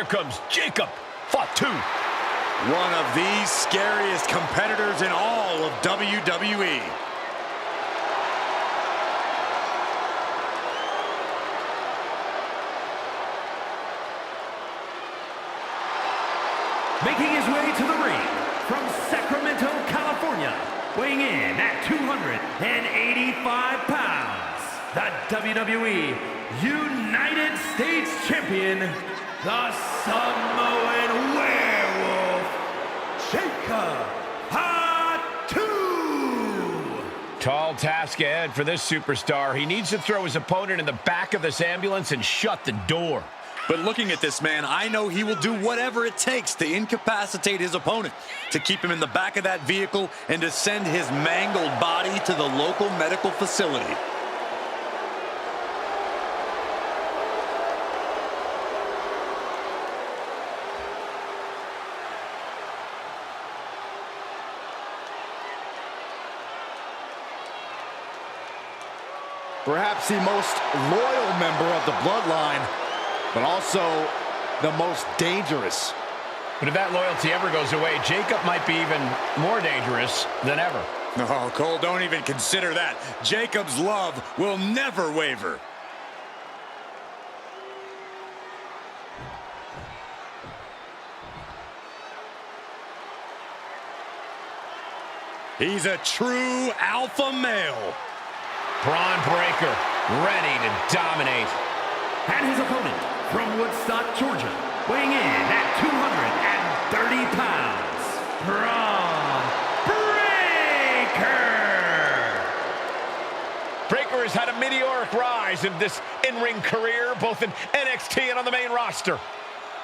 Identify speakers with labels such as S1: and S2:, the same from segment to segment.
S1: Here comes Jacob Fatu.
S2: One of the scariest competitors in all of WWE.
S3: Making his way to the ring from Sacramento, California, weighing in at 285 pounds, the WWE United States Champion, the Samoan Werewolf, Jacob Fatu.
S1: Tall task ahead for this superstar. He needs to throw his opponent in the back of this ambulance and shut the door.
S2: But looking at this man, I know he will do whatever it takes to incapacitate his opponent, to keep him in the back of that vehicle and to send his mangled body to the local medical facility.
S4: Perhaps the most loyal member of the bloodline, but also the most dangerous.
S1: But if that loyalty ever goes away, Jacob might be even more dangerous than ever.
S2: Oh, Cole, don't even consider that. Jacob's love will never waver. He's a true alpha male.
S1: Bron Breakker, ready to dominate.
S3: And his opponent from Woodstock, Georgia, weighing in at 230 pounds, Bron Breakker.
S1: Breakker has had a meteoric rise in this in-ring career, both in NXT and on the main roster.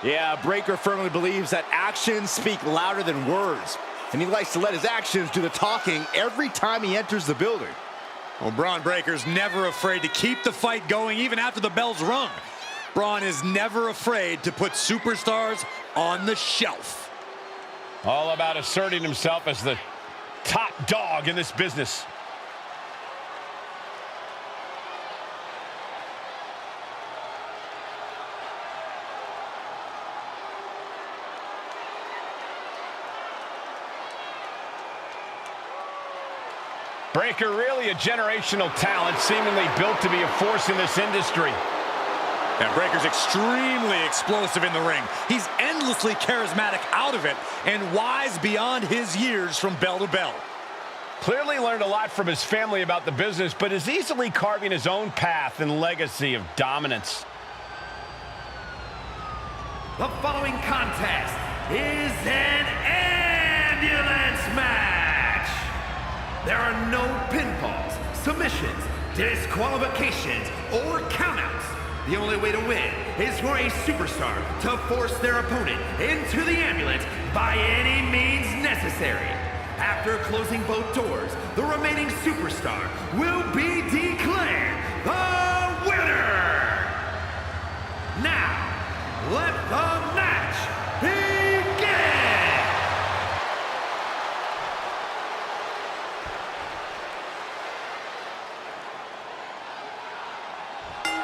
S4: Yeah, Breakker firmly believes that actions speak louder than words, and he likes to let his actions do the talking every time he enters the building.
S2: Well, Bron Breakker's never afraid to keep the fight going even after the bell's rung. Bron is never afraid to put superstars on the shelf.
S1: All about asserting himself as the top dog in this business. Breakker, really a generational talent, seemingly built to be a force in this industry.
S2: And Breakker's extremely explosive in the ring. He's endlessly charismatic out of it and wise beyond his years from bell to bell.
S1: Clearly learned a lot from his family about the business, but is easily carving his own path and legacy of dominance.
S3: The following contest is an ambulance match. There are no pinfalls, submissions, disqualifications, or countouts. The only way to win is for a superstar to force their opponent into the ambulance by any means necessary. After closing both doors, the remaining superstar will be declared the winner. Now, let the match begin.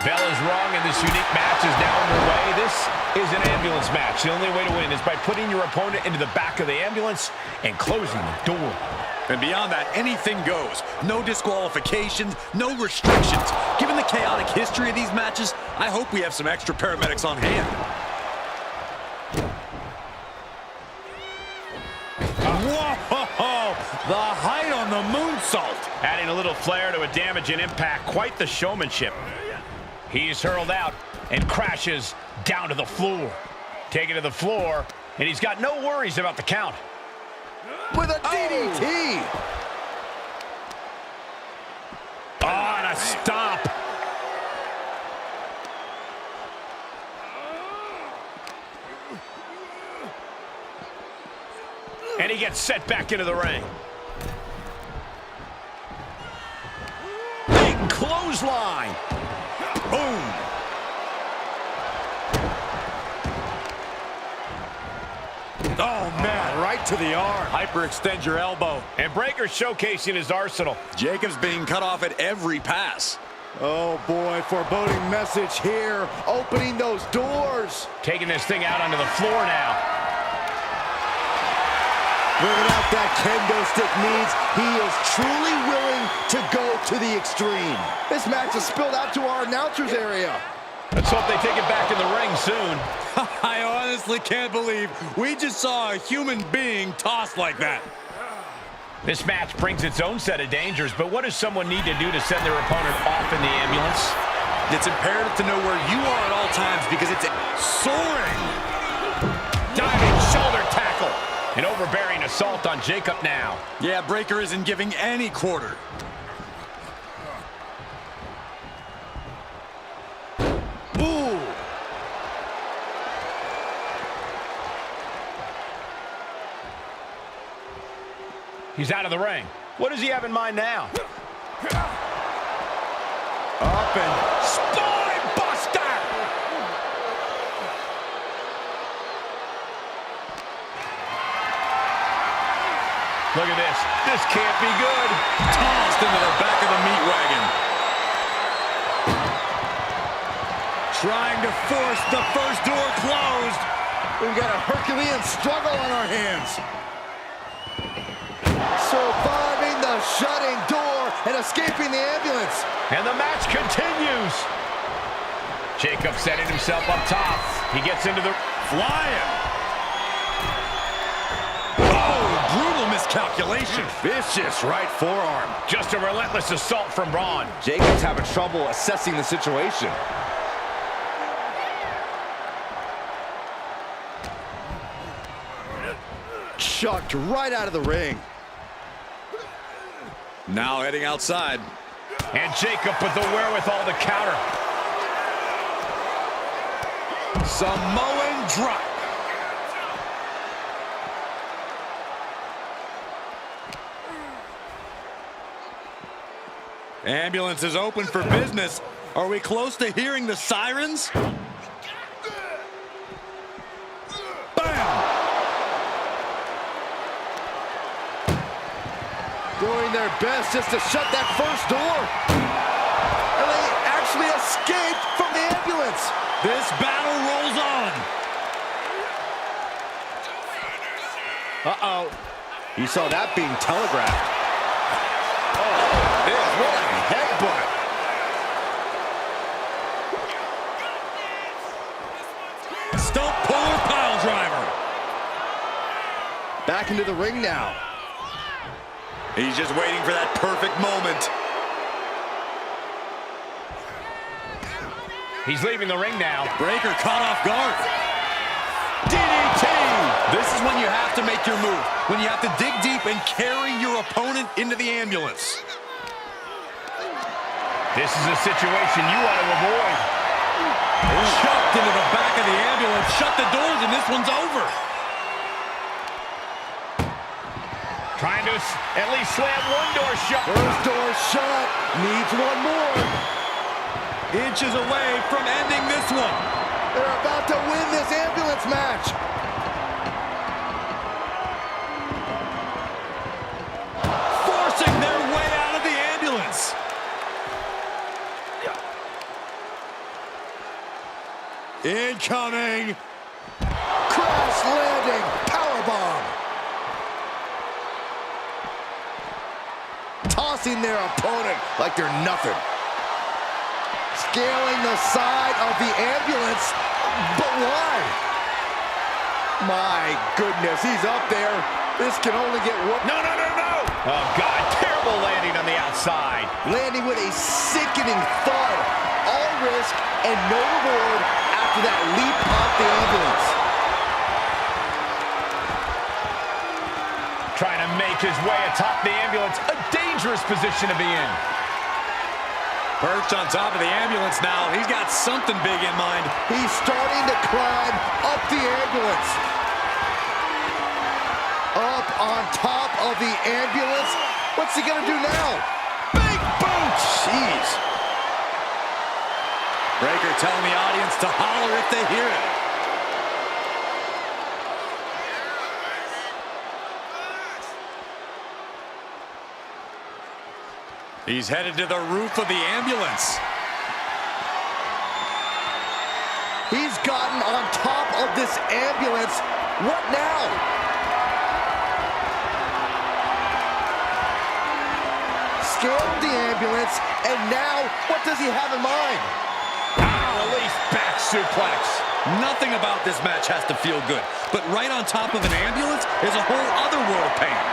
S1: Bell is wrong, and this unique match is now underway. This is an ambulance match. The only way to win is by putting your opponent into the back of the ambulance and closing the door.
S2: And beyond that, anything goes. No disqualifications, no restrictions. Given the chaotic history of these matches, I hope we have some extra paramedics on hand. Whoa! The height on the moonsault.
S1: Adding a little flair to a damage and impact. Quite the showmanship. He's hurled out and crashes down to the floor. Taken to the floor, and he's got no worries about the count.
S4: With a DDT!
S1: Oh, and a stop. And he gets set back into the ring. Big clothesline. Boom.
S2: Oh, man, right to the arm. Hyperextend your elbow.
S1: And Breakker showcasing his arsenal.
S2: Jacob's being cut off at every pass.
S4: Oh boy, foreboding message here. Opening those doors.
S1: Taking this thing out onto the floor now.
S4: Bringing out that kendo stick means he is truly willing to go to the extreme. This match has spilled out to our announcers area.
S1: Let's hope they take it back in the ring soon.
S2: I honestly can't believe we just saw a human being tossed like that.
S1: This match brings its own set of dangers, but what does someone need to do to send their opponent off in the ambulance?
S2: It's imperative to know where you are at all times because it's soaring.
S1: Diving shoulder tackle. An overbearing assault on Jacob now.
S2: Yeah, Breakker isn't giving any quarter.
S4: Ooh.
S1: He's out of the ring. What does he have in mind now?
S4: Up and
S1: Spine buster! Look at this. This can't be good.
S2: Tossed into the back of the meat wagon. Trying to force the first door closed.
S4: we've got a Herculean struggle on our hands. Surviving the shutting door and escaping the ambulance.
S1: And the match continues. Jacob setting himself up top. He gets into the
S2: Flying. Oh, brutal miscalculation.
S4: Vicious right forearm.
S1: just a relentless assault from Bron.
S4: Jacob's having trouble assessing the situation. Chucked right out of the ring.
S2: Now heading outside.
S1: And Jacob with the wherewithal to counter.
S2: Samoan drop. Ambulance is open for business. Are we close to hearing the sirens? Bam!
S4: Doing their best just to shut that first door. And they actually escaped from the ambulance.
S2: This battle rolls on.
S4: Uh-oh. You saw that being telegraphed. Oh, this, what a headbutt.
S2: Stump puller pile driver.
S4: Back into the ring now.
S2: He's just waiting for that perfect moment.
S1: He's leaving the ring now.
S2: Breakker caught off guard. DDT! This is when you have to make your move. When you have to dig deep and carry your opponent into the ambulance.
S1: This is a situation you want to avoid.
S2: Chucked into the back of the ambulance. Shut the doors and this one's over.
S1: Trying to at least slam one door shut.
S4: First door shut. Needs one more.
S2: Inches away from ending this one.
S4: They're about to win this ambulance match.
S2: Forcing their way out of the ambulance. Incoming.
S4: Crash landing. Powerbomb. Tossing their opponent like they're nothing. Scaling the side of the ambulance. But why? My goodness, he's up there. This can only get worse.
S1: No, no, no, no! Oh, God, terrible landing on the outside.
S4: Landing with a sickening thud. All risk and no reward after that leap off the ambulance.
S1: Trying to make his way atop the ambulance. A dangerous position to be in.
S2: Perched on top of the ambulance now. He's got something big in mind.
S4: He's starting to climb up the ambulance. Up on top of the ambulance. What's he gonna do now? Big boot! Jeez.
S2: Breakker telling the audience to holler if they hear it. He's headed to the roof of the ambulance.
S4: He's gotten on top of this ambulance. What now? Scaled the ambulance, and now what does he have in mind?
S1: Release back suplex.
S2: Nothing about this match has to feel good, but right on top of an ambulance is a whole other world of pain.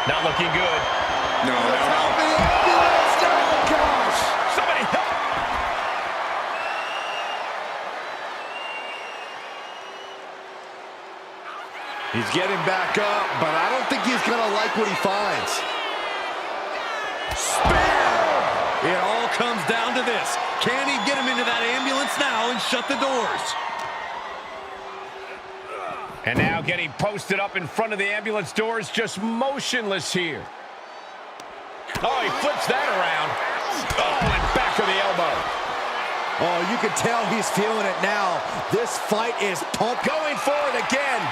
S1: Not looking good.
S2: No.
S4: Ambulance! Oh, gosh!
S1: Somebody help!
S4: He's getting back up, but I don't think he's gonna like what he finds.
S2: Spear! It all comes down to this. Can he get him into that ambulance now and shut the doors?
S1: And now getting posted up in front of the ambulance doors, just motionless here. Oh, he flips that around. Oh, and back of the elbow.
S4: Oh, you can tell he's feeling it now. This fight is pumped.
S1: Going for it again.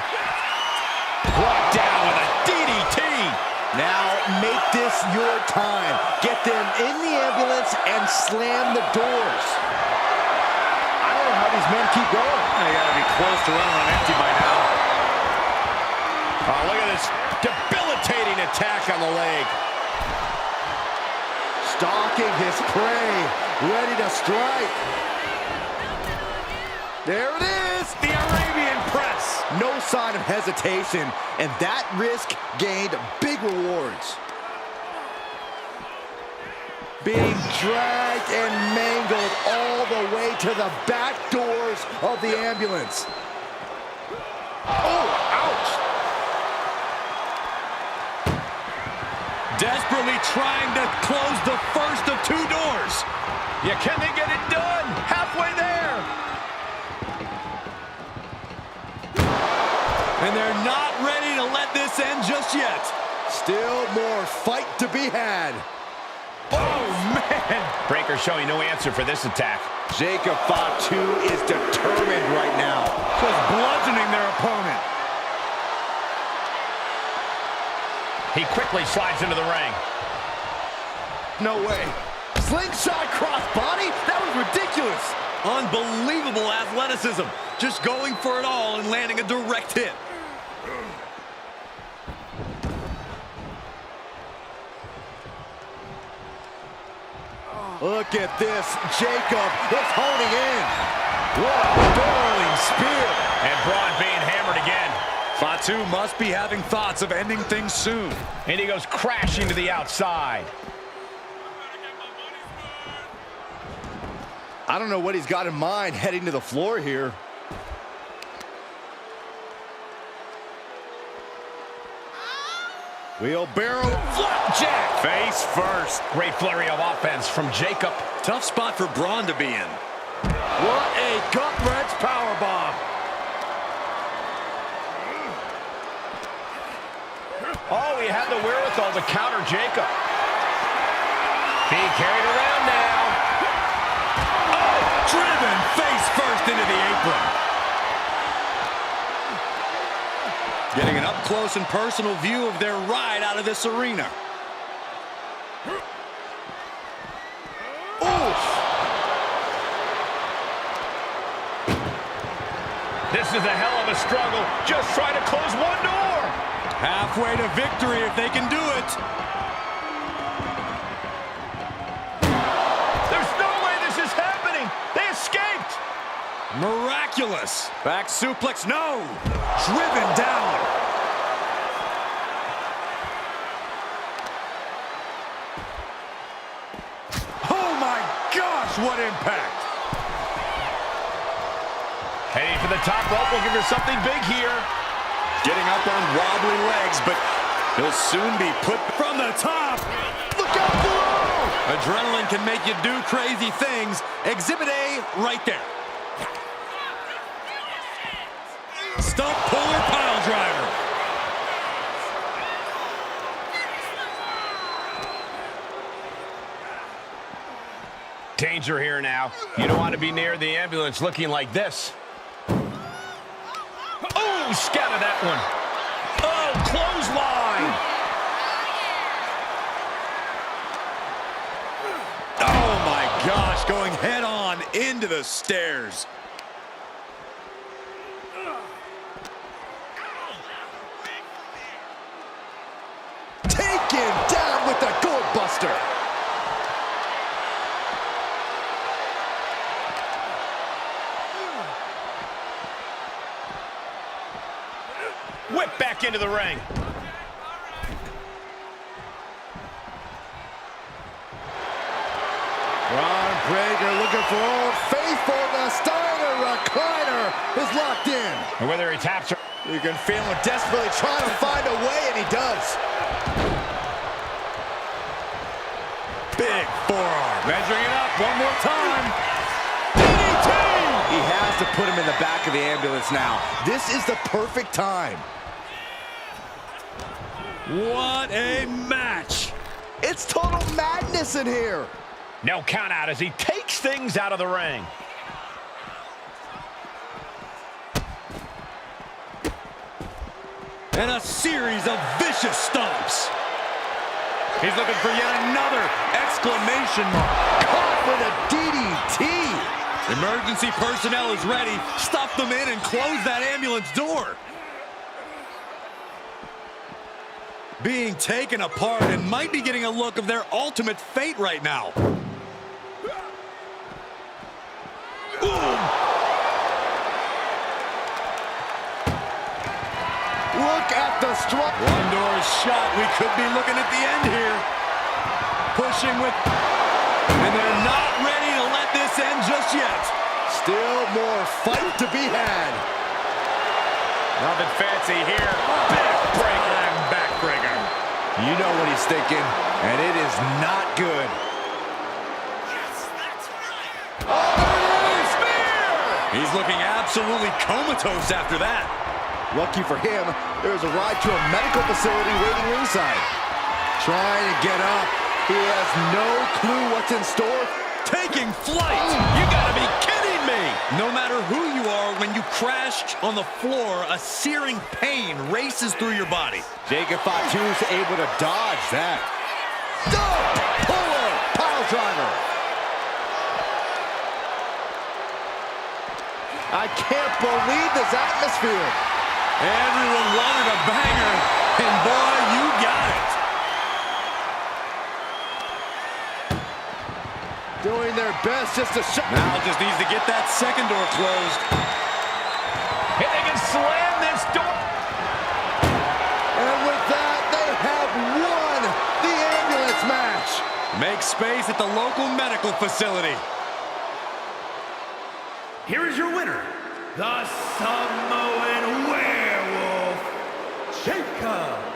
S1: Brought down with a DDT.
S4: Now make this your time. Get them in the ambulance and slam the doors. I don't know how these men keep going.
S2: They gotta be close to running on empty by now.
S1: Oh, look at this debilitating attack on the leg.
S4: Stalking his prey, ready to strike. There it is, the Arabian press. No sign of hesitation, and that risk gained big rewards. Being dragged and mangled all the way to the back doors of the ambulance. Oh, ouch!
S2: Desperately trying to close the first of two doors.
S1: Yeah, can they get it done? Halfway there.
S2: And they're not ready to let this end just yet.
S4: Still more fight to be had.
S1: Oh, man. Breaker showing no answer for this attack.
S4: Jacob Fatu is determined right now.
S2: Just bludgeoning their opponent.
S1: He quickly slides into the ring.
S4: No way. Slingshot crossbody? That was ridiculous.
S2: Unbelievable athleticism. Just going for it all and landing a direct hit.
S4: Look at this. Jacob is honing in. What a barreling spear.
S1: And Bron being hammered again.
S2: Fatu must be having thoughts of ending things soon.
S1: And he goes crashing to the outside.
S4: I don't know what he's got in mind heading to the floor here. Wheelbarrow flapjack.
S1: Face first. Great flurry of offense from Jacob.
S2: Tough spot for Bron to be in.
S4: What a gut-wrench powerbomb.
S1: Oh, he had the wherewithal to counter Jacob. Being carried around now.
S2: Oh, driven face first into the apron. Getting an up-close and personal view of their ride out of this arena.
S4: Oof.
S1: This is a hell of a struggle. Just trying to close one door.
S2: Halfway to victory if they can do it.
S1: There's no way this is happening. They escaped.
S2: Miraculous. Back suplex, no. Driven down. Oh my gosh, what impact.
S1: Heading for the top rope, looking for something big here.
S2: Getting up on wobbly legs, but he'll soon be put from the top.
S4: Look out below.
S2: Adrenaline can make you do crazy things. Exhibit A right there. Stump puller pile driver.
S1: Danger here now. You don't want to be near the ambulance looking like this. Oh, scattered that one. Oh, clothesline.
S2: into the stairs.
S4: Taken down with the gourd buster.
S1: Whip back into the ring.
S4: Bron Breakker looking for Old Faithful. The Steiner recliner is locked in.
S1: And whether he taps her.
S4: You can feel him desperately trying to find a way, and he does.
S2: Big forearm.
S1: Measuring it up one more time.
S4: DDT! He has to put him in the back of the ambulance now. This is the perfect time.
S2: What a match.
S4: It's total madness in here.
S1: No count out as he takes things out of the ring.
S2: And a series of vicious stomps. He's looking for yet another exclamation mark.
S4: Caught with a DDT.
S2: Emergency personnel is ready. Stuff them in and close that ambulance door. Being taken apart and might be getting a look of their ultimate fate right now. Boom.
S4: Look at the struck.
S2: One door is shot. We could be looking at the end here. Pushing with... And they're not ready to let this end just yet.
S4: Still more fight to be had.
S1: Nothing fancy here. Backbreaker and backbreaker.
S4: You know what he's thinking, and it is not good. Oh, there it is! Spear!
S2: He's looking absolutely comatose after that.
S4: Lucky for him, there's a ride to a medical facility waiting ringside. Trying to get up. He has no clue what's in store.
S2: Taking flight! You gotta be kidding me! No matter who you are, when you crash on the floor, a searing pain races through your body.
S4: Jacob Fatu's able to dodge that. Puller! Pile driver! I can't believe this atmosphere.
S2: Everyone wanted a banger, and boy, you got it.
S4: Doing their best just to shut.
S2: Now just needs to get that second door closed.
S1: And they can slam this door.
S4: And with that, they have won the ambulance match.
S2: Make space at the local medical facility.
S3: Here is your winner, the Samoan Werewolf, Jacob